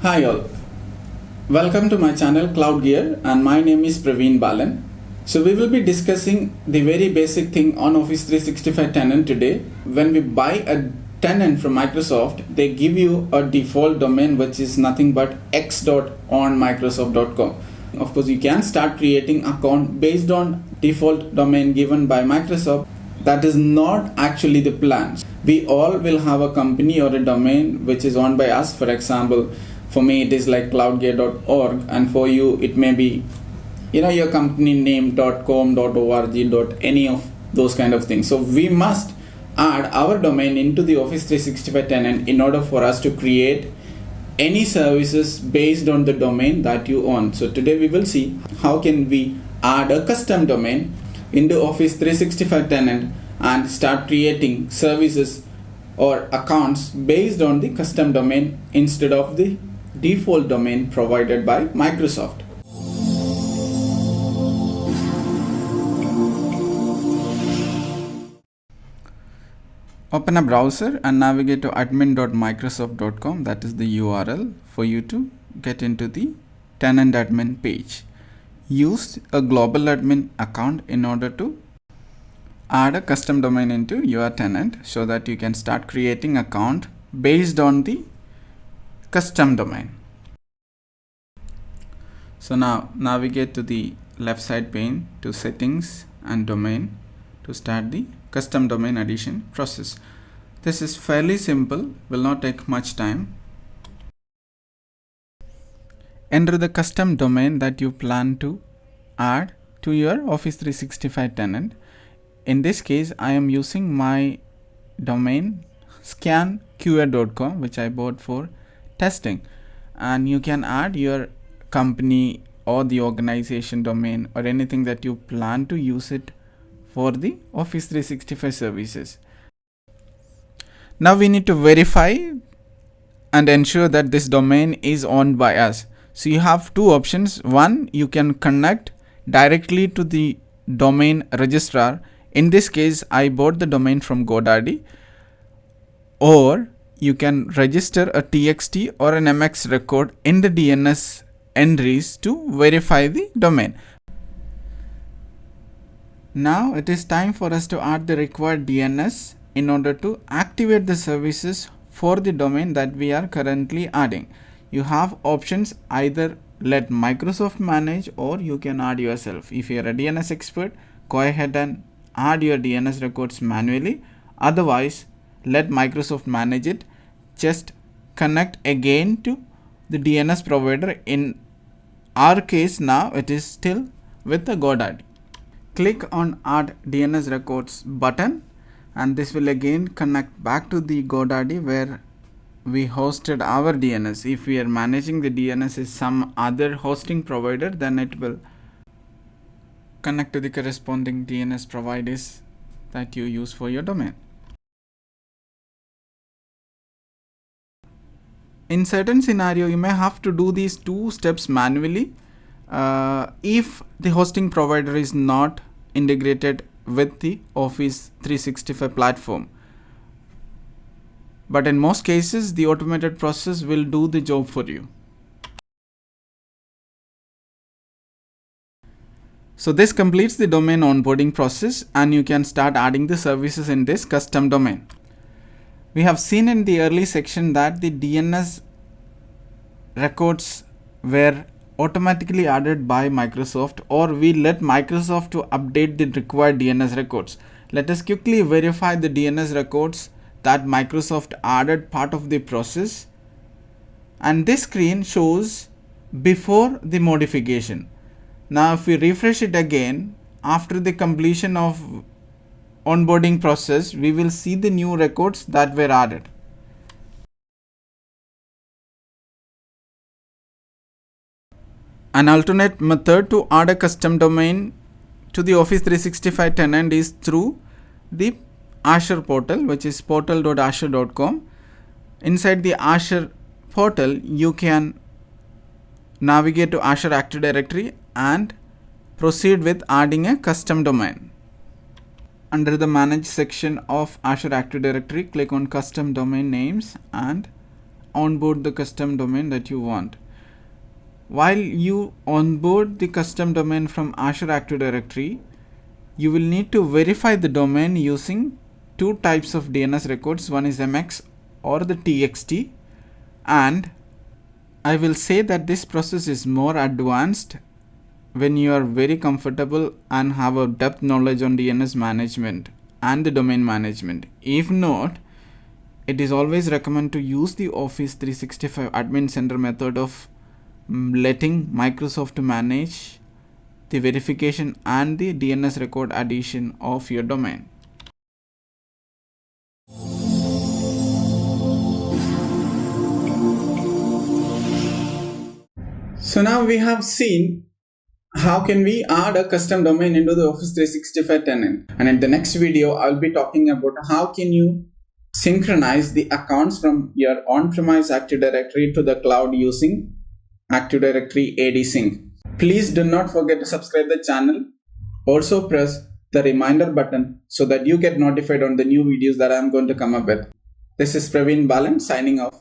Hi all, welcome to my channel Cloud Gear and my name is Praveen Balan. So we will be discussing the very basic thing on Office 365 tenant today. When we buy a tenant from Microsoft, they give you a default domain which is nothing but x.onmicrosoft.com. Of course, you can start creating account based on default domain given by Microsoft. That is not actually the plan. We all will have a company or a domain which is owned by us. For example, for me it is like cloudgear.org, and for you it may be your company name .com, .org, any of those kind of things. So we must add our domain into the Office 365 tenant in order for us to create any services based on the domain that you own. So today we will see how can we add a custom domain into Office 365 tenant and start creating services or accounts based on the custom domain instead of the default domain provided by Microsoft. Open a browser and navigate to admin.microsoft.com. That is the URL for you to get into the tenant admin page. Use a global admin account in order to add a custom domain into your tenant so that you can start creating account based on the custom domain. So now navigate to the left side pane to settings and domain to start the custom domain addition process. This is fairly simple, will not take much time. Enter the custom domain that you plan to add to your Office 365 tenant. In this case, I am using my domain scanqa.com, which I bought for testing, and you can add your company or the organization domain or anything that you plan to use it for the Office 365 services. Now we need to verify and ensure that this domain is owned by us. So you have two options. One, you can connect directly to the domain registrar. In this case, I bought the domain from GoDaddy. Or you can register a TXT or an MX record in the DNS entries to verify the domain. Now it is time for us to add the required DNS in order to activate the services for the domain that we are currently adding. You have options, either let Microsoft manage or you can add yourself. If you are a DNS expert, go ahead and add your DNS records manually. Otherwise, let Microsoft manage it. Just connect again to the DNS provider. In our case now it is still with the GoDaddy. Click on Add DNS Records button and this will again connect back to the GoDaddy where we hosted our DNS. If we are managing the DNS is some other hosting provider, then it will connect to the corresponding DNS providers that you use for your domain. In certain scenario, you may have to do these two steps manually if the hosting provider is not integrated with the Office 365 platform. But in most cases, the automated process will do the job for you. So this completes the domain onboarding process and you can start adding the services in this custom domain. We have seen in the early section that the DNS records were automatically added by Microsoft, or we let Microsoft to update the required DNS records. Let us quickly verify the DNS records that Microsoft added part of the process, and this screen shows before the modification. Now if we refresh it again after the completion of onboarding process, we will see the new records that were added. An alternate method to add a custom domain to the Office 365 tenant is through the Azure portal, which is portal.azure.com. Inside the Azure portal, you can navigate to Azure Active Directory and proceed with adding a custom domain. Under the Manage section of Azure Active Directory, click on Custom Domain Names and onboard the custom domain that you want. While you onboard the custom domain from Azure Active Directory, you will need to verify the domain using two types of DNS records. One is MX or the TXT, and I will say that this process is more advanced when you are very comfortable and have a depth knowledge on DNS management and the domain management. If not, it is always recommended to use the Office 365 Admin Center method of letting Microsoft manage the verification and the DNS record addition of your domain. So now we have seen how can we add a custom domain into the Office 365 tenant, and in the next video I'll be talking about how can you synchronize the accounts from your on-premise Active Directory to the cloud using Active Directory AD Sync. Please do not forget to subscribe the channel. Also press the reminder button so that you get notified on the new videos that I'm going to come up with. This is Praveen Balan signing off.